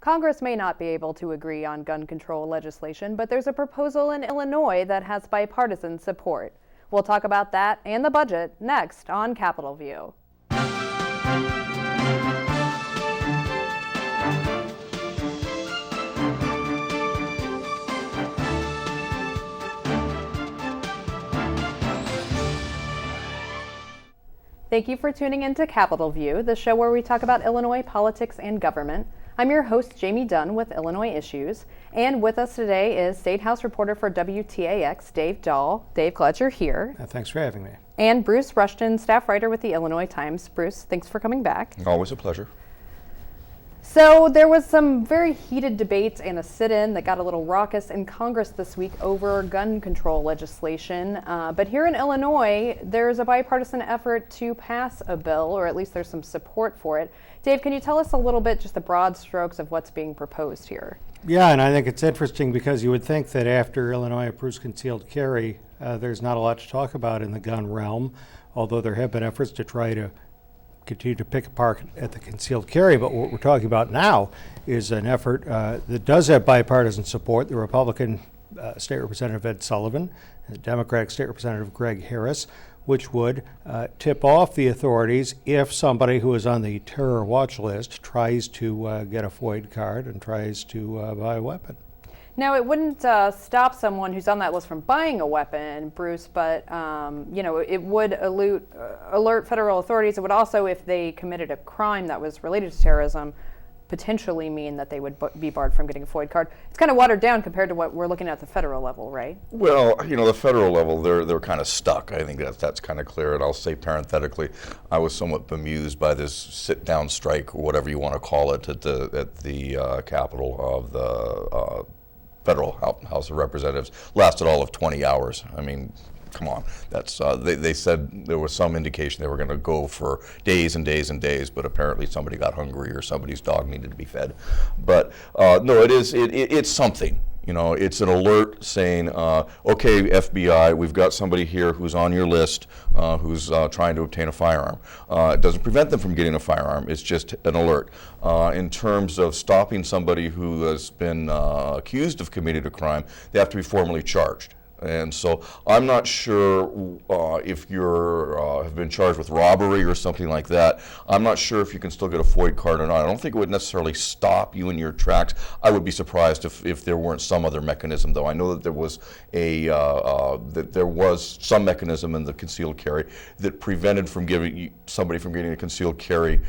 Congress may not be able to agree on gun control legislation, but there's a proposal in Illinois that has bipartisan support. We'll talk about that and the budget next on Capitol View. Thank you for tuning in to Capitol View, the show where we talk about Illinois politics and government. I'm your host, Jamey Dunn with Illinois Issues, and with us today is State House reporter for WTAX, Dave Dahl. Dave, glad you're here. Thanks for having me. And Bruce Rushton, staff writer with the Illinois Times. Bruce, thanks for coming back. Always a pleasure. So there was some very heated debates and a sit-in that got a little raucous in Congress this week over gun control legislation. But here in Illinois, there's a bipartisan effort to pass a bill, or at least there's some support for it. Dave, can you tell us a little bit, just the broad strokes of what's being proposed here? Yeah, and I think it's interesting because you would think that after Illinois approves concealed carry, there's not a lot to talk about in the gun realm, although there have been efforts to try to continue to pick apart at the concealed carry. But what we're talking about now is an effort that does have bipartisan support. The Republican State Representative Ed Sullivan and the Democratic State Representative Greg Harris, which would tip off the authorities if somebody who is on the terror watch list tries to get a FOID card and tries to buy a weapon. Now, it wouldn't stop someone who's on that list from buying a weapon, Bruce, but it would alert federal authorities. It would also, if they committed a crime that was related to terrorism, potentially mean that they would be barred from getting a FOID card. It's kind of watered down compared to what we're looking at the federal level, right? Well, the federal level, they're kind of stuck. I think that's kind of clear. And I'll say parenthetically, I was somewhat bemused by this sit-down strike, or whatever you want to call it, at the Capitol of the Federal House of Representatives. Lasted all of 20 hours. I mean, come on. That's they said there was some indication they were going to go for days and days and days, but apparently somebody got hungry or somebody's dog needed to be fed. But no, it's something. It's an alert saying, okay, FBI, we've got somebody here who's on your list who's trying to obtain a firearm. It doesn't prevent them from getting a firearm. It's just an alert. In terms of stopping somebody who has been accused of committing a crime, they have to be formally charged. And so I'm not sure if you have been charged with robbery or something like that. I'm not sure if you can still get a FOID card or not. I don't think it would necessarily stop you in your tracks. I would be surprised if there weren't some other mechanism, though. I know that there was some mechanism in the concealed carry that prevented somebody from getting a concealed carry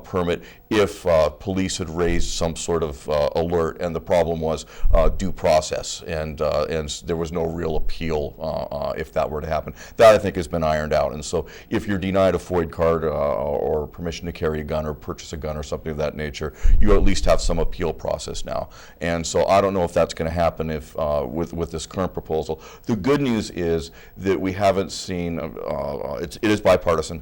permit if police had raised some sort of alert, and the problem was due process, and there was no real appeal if that were to happen. That, I think, has been ironed out. And so if you're denied a FOID card or permission to carry a gun or purchase a gun or something of that nature, you at least have some appeal process now. And so I don't know if that's going to happen with this current proposal. The good news is that we haven't seen, it is bipartisan.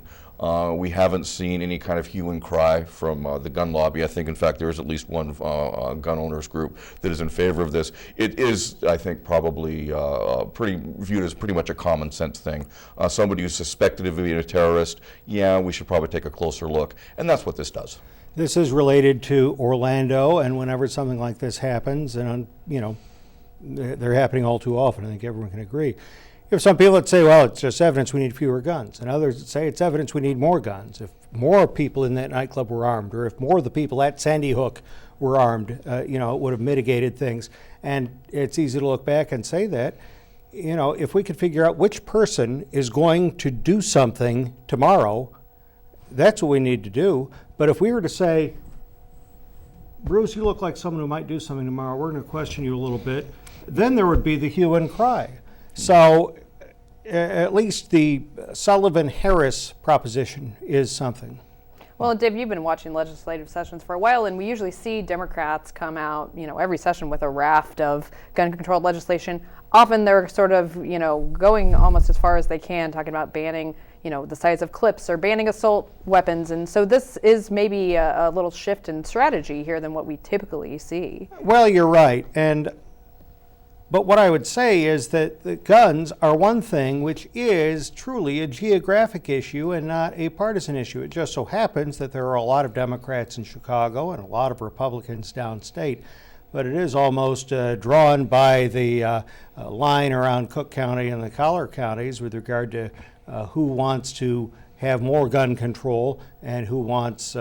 We haven't seen any kind of hue and cry from the gun lobby. I think, in fact, there is at least one gun owners group that is in favor of this. It is, I think, probably viewed as pretty much a common sense thing. Somebody who's suspected of being a terrorist, yeah, we should probably take a closer look. And that's what this does. This is related to Orlando, and whenever something like this happens, and they're happening all too often, I think everyone can agree. You have some people that say, well, it's just evidence we need fewer guns, and others that say it's evidence we need more guns. If more people in that nightclub were armed, or if more of the people at Sandy Hook were armed, it would have mitigated things. And it's easy to look back and say that, if we could figure out which person is going to do something tomorrow, that's what we need to do. But if we were to say, Bruce, you look like someone who might do something tomorrow, we're going to question you a little bit, then there would be the hue and cry. So at least the Sullivan-Harris proposition is something. Well, Dave, you've been watching legislative sessions for a while, and we usually see Democrats come out, every session with a raft of gun control legislation. Often they're sort of, going almost as far as they can, talking about banning, the size of clips or banning assault weapons. And so this is maybe a little shift in strategy here than what we typically see. Well, you're right. And But what I would say is that the guns are one thing which is truly a geographic issue and not a partisan issue. It just so happens that there are a lot of Democrats in Chicago and a lot of Republicans downstate. But it is almost drawn by the line around Cook County and the Collier counties with regard to who wants to have more gun control and who wants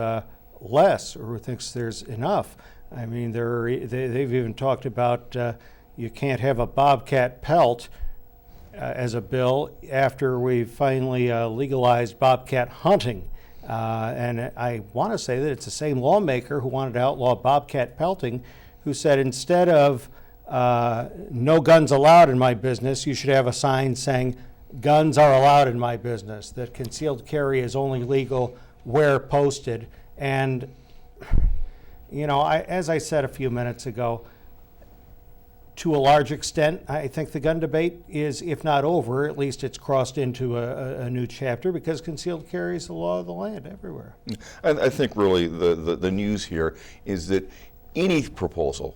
less, or who thinks there's enough. I mean, they've even talked about you can't have a bobcat pelt as a bill after we finally legalized bobcat hunting. And I want to say that it's the same lawmaker who wanted to outlaw bobcat pelting who said instead of no guns allowed in my business, you should have a sign saying guns are allowed in my business, that concealed carry is only legal where posted. And, you know, as I said a few minutes ago, to a large extent, I think the gun debate is, if not over, at least it's crossed into a new chapter because concealed carry is the law of the land everywhere. I think really the news here is that any proposal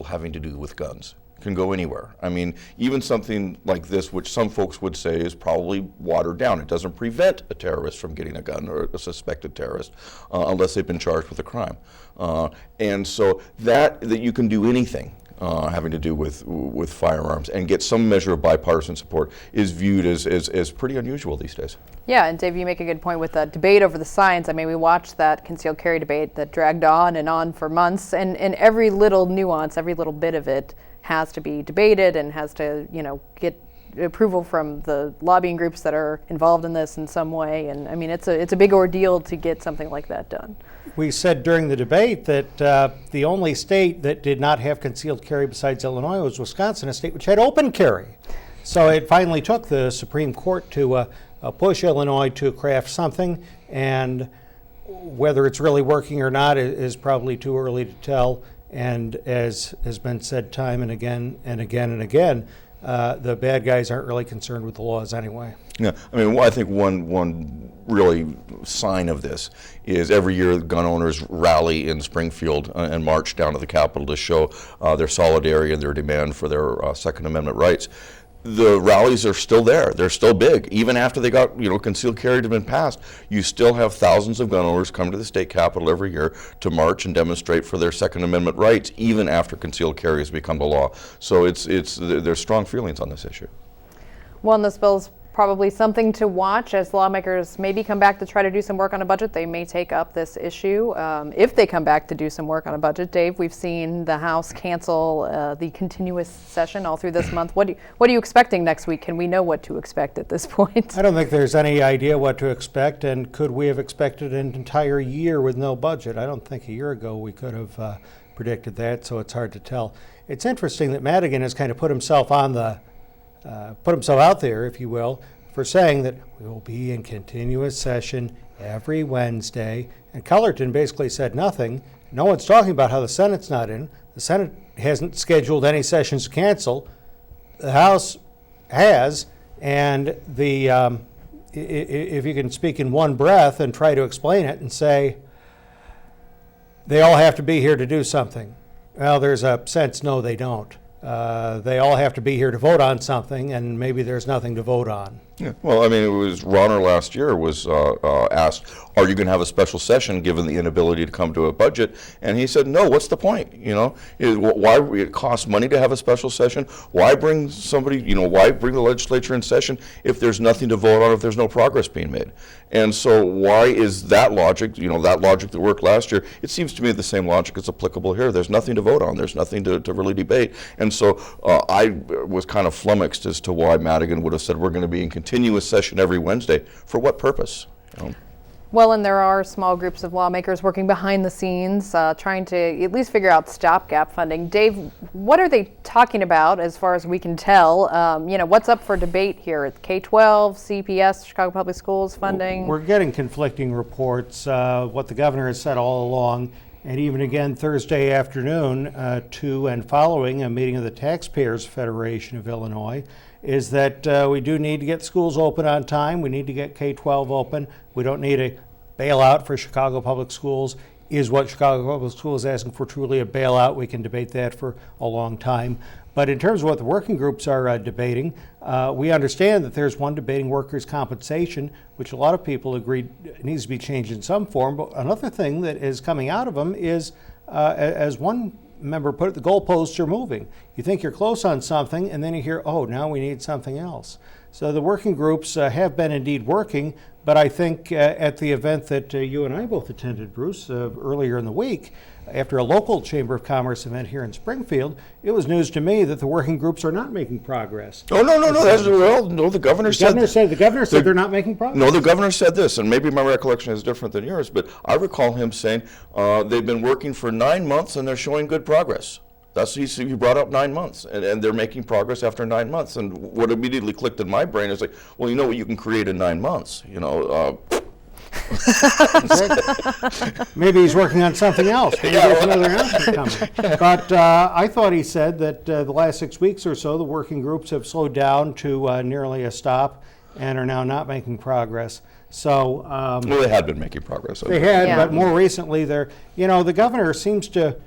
having to do with guns can go anywhere. I mean, even something like this, which some folks would say is probably watered down. It doesn't prevent a terrorist from getting a gun, or a suspected terrorist, unless they've been charged with a crime. And so that you can do anything having to do with firearms and get some measure of bipartisan support is viewed as pretty unusual these days. Yeah, and Dave, you make a good point with the debate over the science. I mean, we watched that concealed carry debate that dragged on and on for months, and every little nuance, every little bit of it has to be debated and has to, you know, get approval from the lobbying groups that are involved in this in some way. And I mean, it's a big ordeal to get something like that done. We said during the debate that the only state that did not have concealed carry besides Illinois was Wisconsin, a state which had open carry. So it finally took the Supreme Court to push Illinois to craft something, and whether it's really working or not is probably too early to tell. And as has been said time and again and again and again, the bad guys aren't really concerned with the laws anyway. Yeah, I mean, I think one really sign of this is every year gun owners rally in Springfield and march down to the Capitol to show their solidarity and their demand for their Second Amendment rights. The rallies are still there. They're still big. Even after they got, concealed carry to been passed, you still have thousands of gun owners come to the state capitol every year to march and demonstrate for their Second Amendment rights, even after concealed carry has become the law. So there's strong feelings on this issue. Well, and this bill's probably something to watch as lawmakers maybe come back to try to do some work on a budget. They may take up this issue if they come back to do some work on a budget. Dave, we've seen the House cancel the continuous session all through this month. What are you expecting next week? Can we know what to expect at this point? I don't think there's any idea what to expect, and could we have expected an entire year with no budget? I don't think a year ago we could have predicted that, so it's hard to tell. It's interesting that Madigan has kind of put himself out there, if you will, for saying that we will be in continuous session every Wednesday. And Cullerton basically said nothing. No one's talking about how the Senate's not in. The Senate hasn't scheduled any sessions to cancel. The House has, and if you can speak in one breath and try to explain it and say, they all have to be here to do something. Well, there's a sense, no, they don't. They all have to be here to vote on something, and maybe there's nothing to vote on. Yeah. Well, I mean, it was Ronner last year was asked, are you going to have a special session given the inability to come to a budget? And he said, no, what's the point? Why it costs money to have a special session? Why bring why bring the legislature in session if there's nothing to vote on, if there's no progress being made? And so why is that logic, that logic that worked last year, it seems to me the same logic is applicable here. There's nothing to vote on. There's nothing to really debate. And so I was kind of flummoxed as to why Madigan would have said we're going to be in continuous session every Wednesday. For what purpose? Well, and there are small groups of lawmakers working behind the scenes, trying to at least figure out stopgap funding. Dave, what are they talking about as far as we can tell? What's up for debate here at K-12, CPS, Chicago Public Schools funding? We're getting conflicting reports. What the governor has said all along, and even again Thursday afternoon to and following a meeting of the Taxpayers Federation of Illinois, is that we do need to get schools open on time. We need to get K-12 open. We don't need a bailout for Chicago Public Schools. Is what Chicago Public Schools is asking for truly a bailout? We can debate that for a long time. But in terms of what the working groups are debating, we understand that there's one debating workers' compensation, which a lot of people agree needs to be changed in some form. But another thing that is coming out of them is, as one member put it, the goalposts are moving. You think you're close on something, and then you hear, oh, now we need something else. So the working groups have been indeed working, but I think at the event that you and I both attended, Bruce, earlier in the week, after a local Chamber of Commerce event here in Springfield, it was news to me that the working groups are not making progress. Oh, no. The governor said... The governor said they're not making progress. No, the governor said this, and maybe my recollection is different than yours, but I recall him saying they've been working for 9 months and they're showing good progress. He brought up 9 months, and they're making progress after 9 months. And what immediately clicked in my brain is like, well, you know what you can create in 9 months, Maybe he's working on something else. Maybe there's another announcement coming. But I thought he said that the last 6 weeks or so, the working groups have slowed down to nearly a stop and are now not making progress. So well, they had been making progress. They had, but more recently, the governor seems to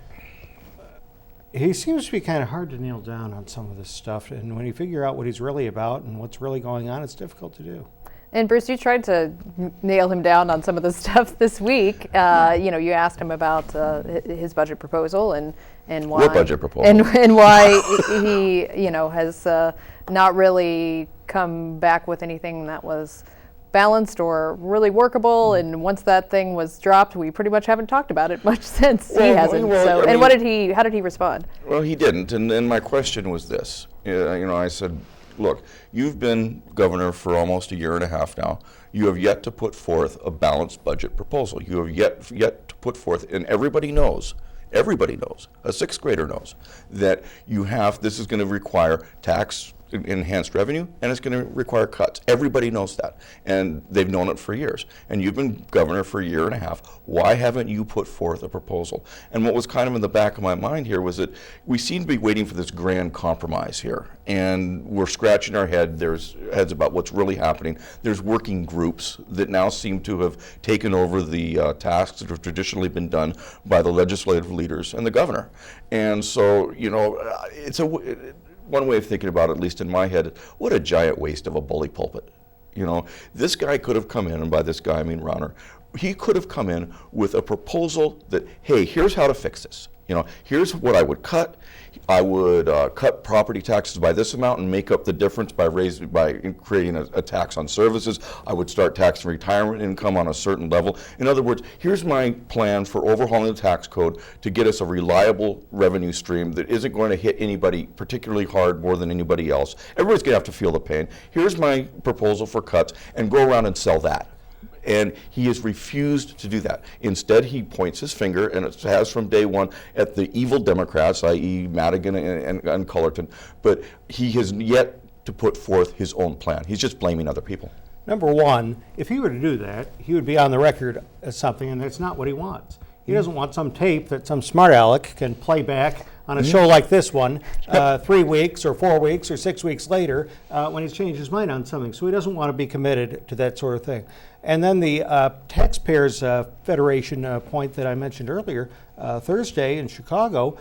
be kind of hard to nail down on some of this stuff. And when you figure out what he's really about and what's really going on, it's difficult to do. And Bruce, you tried to nail him down on some of the stuff this week. You asked him about his budget proposal and why. What budget proposal? And why he has not really come back with anything that was balanced or really workable. And once that thing was dropped, we pretty much haven't talked about it much since. He hasn't. How did he respond? Well, he didn't. And my question was this. I said, look, you've been governor for almost a year and a half now. You have yet to put forth a balanced budget proposal. You have yet to put forth, and everybody knows, a sixth grader knows, that this is going to require tax enhanced revenue, and it's going to require cuts. Everybody knows that, and they've known it for years. And you've been governor for a year and a half. Why haven't you put forth a proposal? And what was kind of in the back of my mind here was that we seem to be waiting for this grand compromise here, and we're scratching our heads about what's really happening. There's working groups that now seem to have taken over the tasks that have traditionally been done by the legislative leaders and the governor. And so, it's one way of thinking about it, at least in my head, what a giant waste of a bully pulpit. This guy could have come in, and by this guy I mean Ronner, he could have come in with a proposal that, hey, here's how to fix this. Here's what I would cut. I would cut property taxes by this amount and make up the difference by creating a tax on services. I would start taxing retirement income on a certain level. In other words, here's my plan for overhauling the tax code to get us a reliable revenue stream that isn't going to hit anybody particularly hard more than anybody else. Everybody's going to have to feel the pain. Here's my proposal for cuts, and go around and sell that. And he has refused to do that. Instead, he points his finger, and it has from day one, at the evil Democrats, i.e. Madigan and Cullerton, but he has yet to put forth his own plan. He's just blaming other people. Number one, if he were to do that, he would be on the record as something, and that's not what he wants. He doesn't want some tape that some smart aleck can play back on a show like this one 3 weeks or 4 weeks or 6 weeks later when he's changed his mind on something. So he doesn't want to be committed to that sort of thing. And then the Taxpayers Federation point that I mentioned earlier, Thursday in Chicago,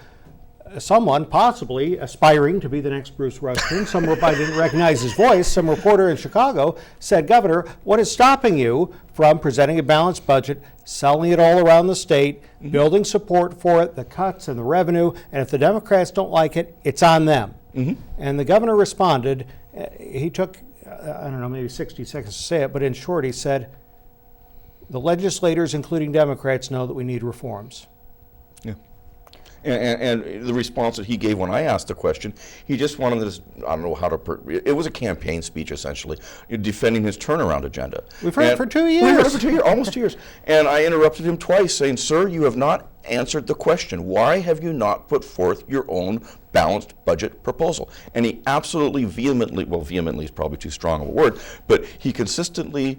someone possibly aspiring to be the next Bruce Rushton, I didn't recognize his voice, some reporter in Chicago said, Governor, what is stopping you from presenting a balanced budget, selling it all around the state, building support for it, the cuts and the revenue, and if the Democrats don't like it, it's on them. And the governor responded, he took, maybe 60 seconds to say it, but in short he said, the legislators, including Democrats, know that we need reforms. Yeah. And the response that he gave when I asked the question, he just wanted this, I don't know how to, it was a campaign speech essentially, defending his turnaround agenda. We've heard it for 2 years. We've heard it for 2 years, almost 2 years. And I interrupted him twice saying, sir, you have not answered the question. Why have you not put forth your own balanced budget proposal? And he absolutely vehemently is probably too strong of a word, but he consistently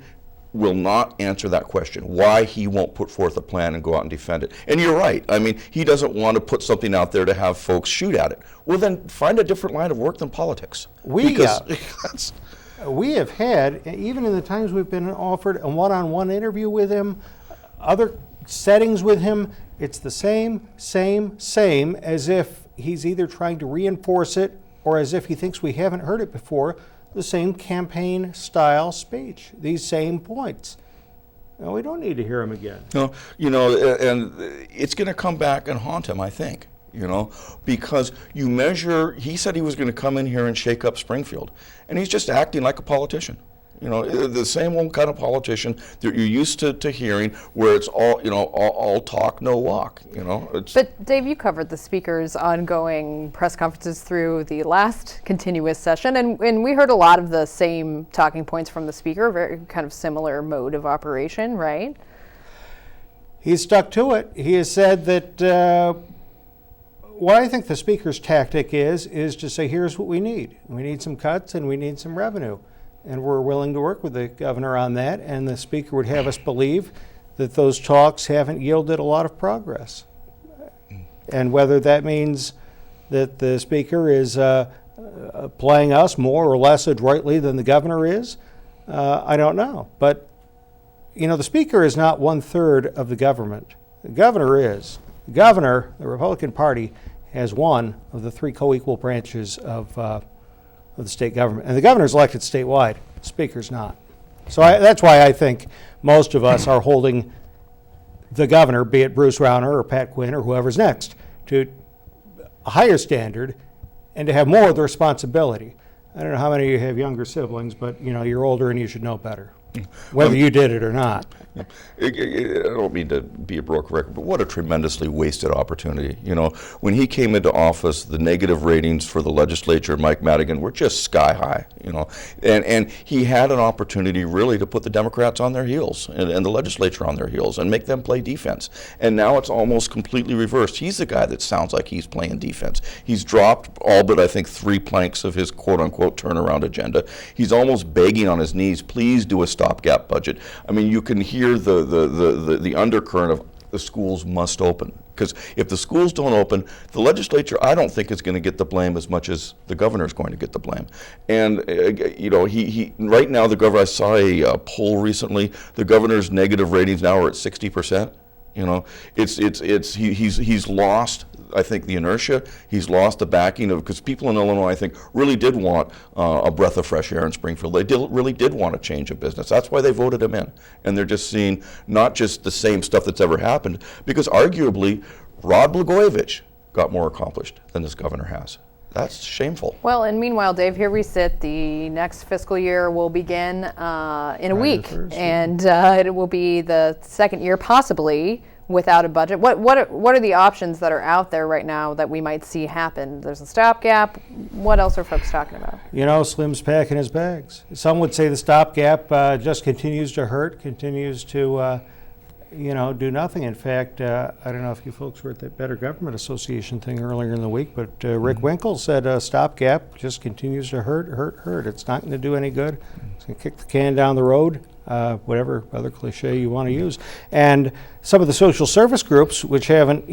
will not answer that question, why he won't put forth a plan and go out and defend it. And you're right. I mean, he doesn't want to put something out there to have folks shoot at it. Well, then find a different line of work than politics. We have had, even in the times we've been offered a one-on-one interview with him, other settings with him, it's the same, as if he's either trying to reinforce it or as if he thinks we haven't heard it before, the same campaign style speech, these same points. No, we don't need to hear him again. No, and it's going to come back and haunt him, I think, because you measure, he said he was going to come in here and shake up Springfield, and he's just acting like a politician. The same old kind of politician that you're used to hearing, where it's all talk, no walk. But Dave, you covered the Speaker's ongoing press conferences through the last continuous session, and we heard a lot of the same talking points from the Speaker, very kind of similar mode of operation, right? He's stuck to it. He has said that what I think the Speaker's tactic is to say, here's what we need. We need some cuts and we need some revenue. And we're willing to work with the governor on that, and the Speaker would have us believe that those talks haven't yielded a lot of progress. And whether that means that the Speaker is playing us more or less adroitly than the governor is, I don't know. But, the Speaker is not 1/3 of the government. The governor is. The governor, the Republican Party, has one of the 3 co-equal branches of the state government. And the governor's elected statewide, the Speaker's not. So that's why I think most of us are holding the governor, be it Bruce Rauner or Pat Quinn or whoever's next, to a higher standard and to have more of the responsibility. I don't know how many of you have younger siblings, but you're older and you should know better, whether you did it or not. I don't mean to be a broken record, but what a tremendously wasted opportunity. When he came into office, the negative ratings for the legislature and Mike Madigan were just sky high, and he had an opportunity really to put the Democrats on their heels and the legislature on their heels and make them play defense. And now it's almost completely reversed. He's the guy that sounds like he's playing defense. He's dropped all but I think 3 planks of his quote unquote turnaround agenda. He's almost begging on his knees, please do a stopgap budget. I mean, you can hear the undercurrent of the schools must open. Because if the schools don't open, the legislature, I don't think, is going to get the blame as much as the governor is going to get the blame. And he right now, the governor, I saw a poll recently, the governor's negative ratings now are at 60%. He's lost, I think, the inertia. He's lost the backing of, because people in Illinois, I think, really did want a breath of fresh air in Springfield. They really did want a change of business. That's why they voted him in. And they're just seeing not just the same stuff that's ever happened, because arguably Rod Blagojevich got more accomplished than this governor has. That's shameful. Well, and meanwhile, Dave, here we sit. The next fiscal year will begin in a week, and it will be the second year possibly without a budget. What are the options that are out there right now that we might see happen? There's a stopgap. What else are folks talking about? Slim's packing his bags. Some would say the stopgap just continues to hurt, continues to do nothing. In fact, I don't know if you folks were at that Better Government Association thing earlier in the week, but Rick Winkle said stopgap just continues to hurt. It's not going to do any good. It's going to kick the can down the road, whatever other cliche you want to use. And some of the social service groups, which haven't,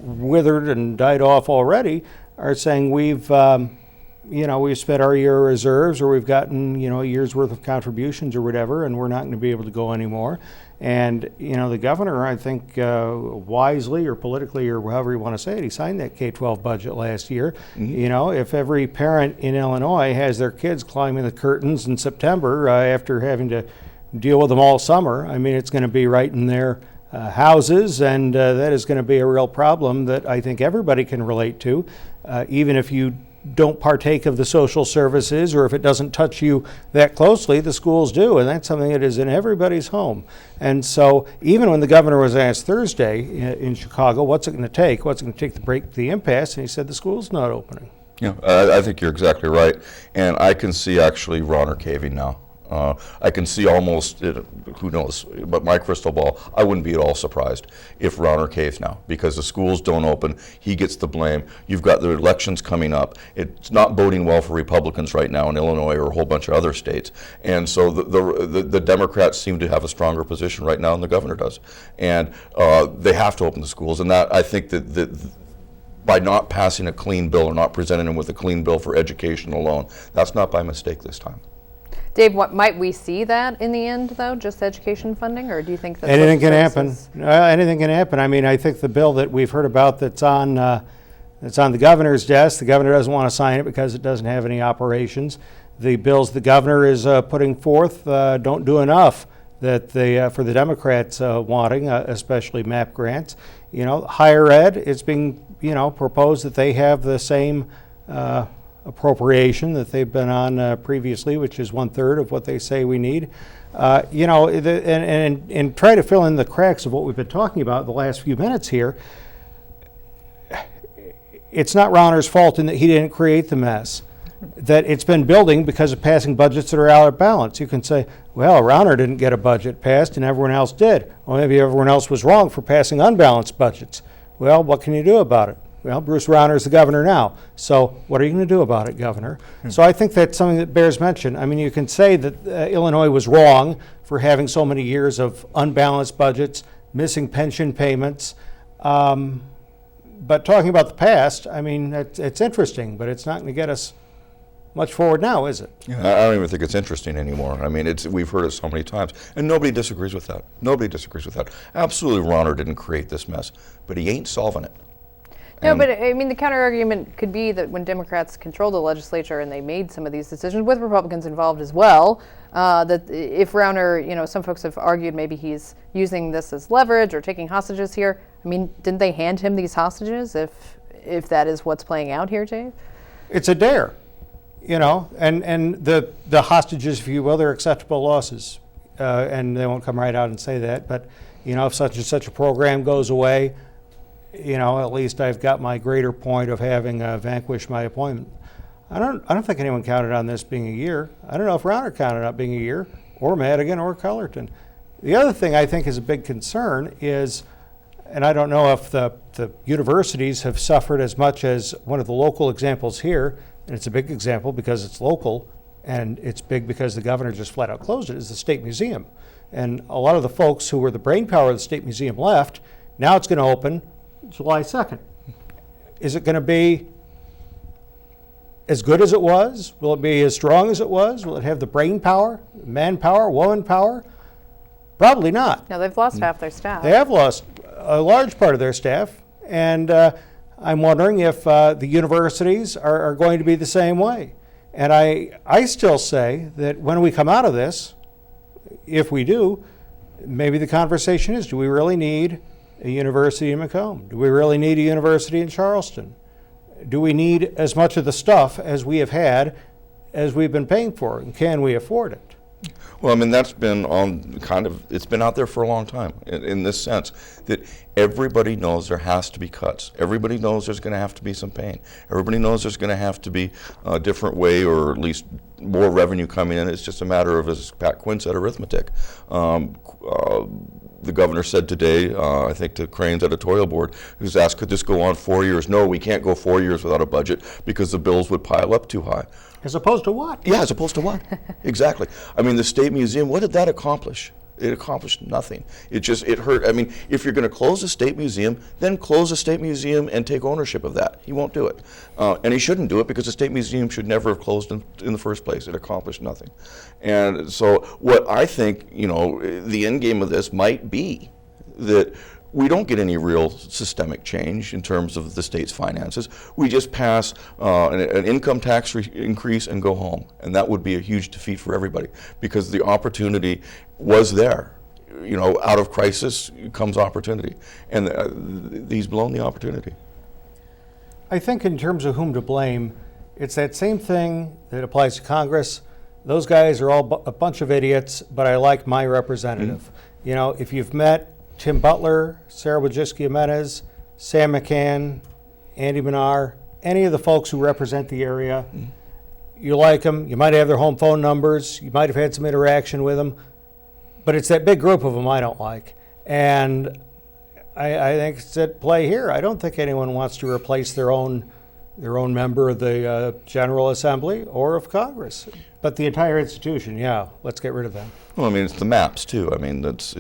withered and died off already, are saying we've spent our year of reserves, or we've gotten, a year's worth of contributions or whatever, and we're not going to be able to go anymore. And, the governor, I think, wisely or politically or however you want to say it, he signed that K-12 budget last year. Mm-hmm. If every parent in Illinois has their kids climbing the curtains in September after having to deal with them all summer, I mean, it's going to be right in their houses, and that is going to be a real problem that I think everybody can relate to, even if you don't partake of the social services, or if it doesn't touch you that closely, the schools do, and that's something that is in everybody's home. And so even when the governor was asked Thursday in Chicago, what's it going to take? What's it going to take to break the impasse? And he said the school's not opening. Yeah, I think you're exactly right. And I can see actually Rauner caving now. I can see almost, who knows, but my crystal ball, I wouldn't be at all surprised if Rauner caves now, because the schools don't open, he gets the blame. You've got the elections coming up. It's not boding well for Republicans right now in Illinois or a whole bunch of other states. And so the Democrats seem to have a stronger position right now than the governor does. And they have to open the schools. And that, I think that by not passing a clean bill or not presenting them with a clean bill for education alone, that's not by mistake this time. Dave, what might we see that in the end, though, just education funding, or do you think that anything can happen? Anything can happen. I mean, I think the bill that we've heard about that's on It's on the governor's desk. The governor doesn't want to sign it because it doesn't have any operations. The bills the governor is putting forth don't do enough that for the Democrats wanting, especially MAP grants. Higher ed, it's being proposed that they have the same appropriation that they've been on previously, which is 1/3 of what they say we need. And try to fill in the cracks of what we've been talking about the last few minutes here. It's not Rauner's fault in that he didn't create the mess. That it's been building because of passing budgets that are out of balance. You can say, well, Rauner didn't get a budget passed and everyone else did. Well, maybe everyone else was wrong for passing unbalanced budgets. Well, what can you do about it? Well, Bruce Rauner is the governor now. So what are you going to do about it, Governor? So I think that's something that bears mention. I mean, you can say that Illinois was wrong for having so many years of unbalanced budgets, missing pension payments. But talking about the past, I mean, it's interesting, but it's not going to get us much forward now, is it? Yeah, I don't even think it's interesting anymore. I mean, we've heard it so many times, and nobody disagrees with that. Nobody disagrees with that. Absolutely, Rauner didn't create this mess, but he ain't solving it. No, but I mean, the counter argument could be that when Democrats controlled the legislature and they made some of these decisions with Republicans involved as well, that if Rauner, some folks have argued maybe he's using this as leverage or taking hostages here. I mean, didn't they hand him these hostages if that is what's playing out here, Dave? It's a dare, and the hostages, if you will, they're acceptable losses. And they won't come right out and say that, but, if such and such a program goes away, at least I've got my greater point of having vanquished my appointment. I don't think anyone counted on this being a year. I don't know if Rauner counted on it being a year, or Madigan, or Cullerton. The other thing I think is a big concern is, and I don't know if the universities have suffered as much as one of the local examples here, and it's a big example because it's local, and it's big because the governor just flat out closed it, is the State Museum. And a lot of the folks who were the brainpower of the State Museum left. Now it's going to open July 2nd. Is it going to be as good as it was? Will it be as strong as it was? Will it have the brain power, manpower, woman power? Probably not. No, they've lost half their staff. They have lost a large part of their staff, and I'm wondering if the universities are going to be the same way. And I still say that when we come out of this, if we do, maybe the conversation is, do we really need a university in Macomb? Do we really need a university in Charleston? Do we need as much of the stuff as we have had as we've been paying for, and can we afford it? Well, I mean, that's been it's been out there for a long time in this sense that everybody knows there has to be cuts. Everybody knows there's going to have to be some pain. Everybody knows there's going to have to be a different way, or at least more revenue coming in. It's just a matter of, as Pat Quinn said, arithmetic. The governor said today, I think to Crane's editorial board, he was asked, could this go on 4 years? No, we can't go 4 years without a budget because the bills would pile up too high. As opposed to what? Yeah, as opposed to what? Exactly. I mean, the State Museum, what did that accomplish? It accomplished nothing. It hurt. I mean, if you're going to close the State Museum, then close the State Museum and take ownership of that. He won't do it. And he shouldn't do it because the State Museum should never have closed in the first place. It accomplished nothing. And so what I think, the end game of this might be that we don't get any real systemic change in terms of the state's finances. We just pass an income tax increase and go home. And that would be a huge defeat for everybody because the opportunity was there. Out of crisis comes opportunity. And he's blown the opportunity. I think in terms of whom to blame, it's that same thing that applies to Congress. Those guys are all a bunch of idiots, but I like my representative. Mm-hmm. If you've met Tim Butler, Sarah Wojcicki-Jimenez, Sam McCann, Andy Minar, any of the folks who represent the area, you like them. You might have their home phone numbers. You might have had some interaction with them. But it's that big group of them I don't like. And I think it's at play here. I don't think anyone wants to replace their own member of the General Assembly or of Congress. But the entire institution, yeah, let's get rid of them. Well, I mean, it's the maps, too. I mean, it's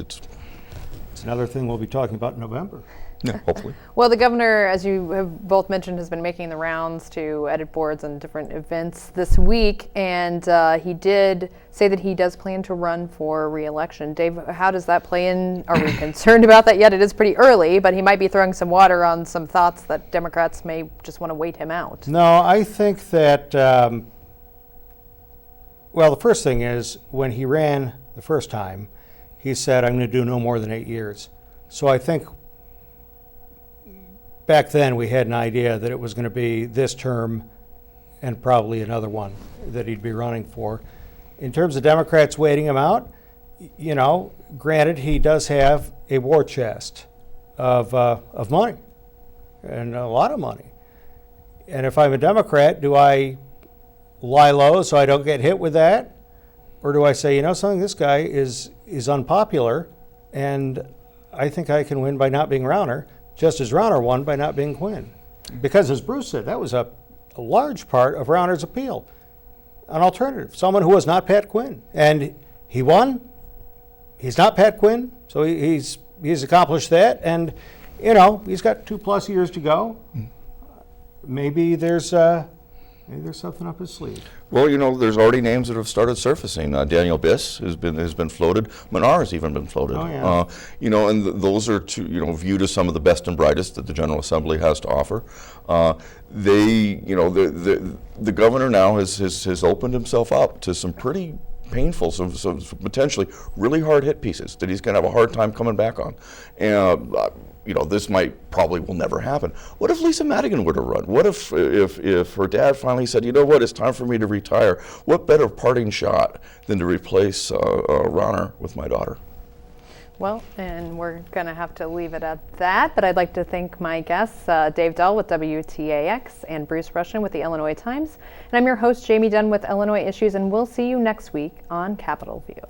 another thing we'll be talking about in November. Yeah, hopefully. Well, the governor, as you have both mentioned, has been making the rounds to edit boards and different events this week, and he did say that he does plan to run for re-election. Dave, how does that play in? Are we concerned about that yet? It is pretty early, but he might be throwing some water on some thoughts that Democrats may just want to wait him out. No, I think that, well, the first thing is when he ran the first time, he said, I'm going to do no more than 8 years. So I think back then we had an idea that it was going to be this term and probably another one that he'd be running for. In terms of Democrats waiting him out, you know, granted he does have a war chest of money, and a lot of money. And if I'm a Democrat, do I lie low so I don't get hit with that? Or do I say, you know something, this guy is unpopular, and I think I can win by not being Rauner, just as Rauner won by not being Quinn. Because as Bruce said, that was a large part of Rauner's appeal. An alternative, someone who was not Pat Quinn. And he won. He's not Pat Quinn, so he's accomplished that. And, you know, he's got 2+ years to go. Maybe there's something up his sleeve. Well, you know, there's already names that have started surfacing. Daniel Biss has been floated. Minar has even been floated. Oh, yeah. You know, and those are two, you know, viewed as some of the best and brightest that the General Assembly has to offer. The governor now has opened himself up to some pretty painful, some potentially really hard hit pieces that he's going to have a hard time coming back on. And you know, this probably will never happen. What if Lisa Madigan were to run? What if her dad finally said, you know what, it's time for me to retire? What better parting shot than to replace Rauner with my daughter? Well, and we're going to have to leave it at that, but I'd like to thank my guests, Dave Dahl with WTAX and Bruce Rushton with the Illinois Times. And I'm your host, Jamey Dunn with Illinois Issues, and we'll see you next week on Capitol View.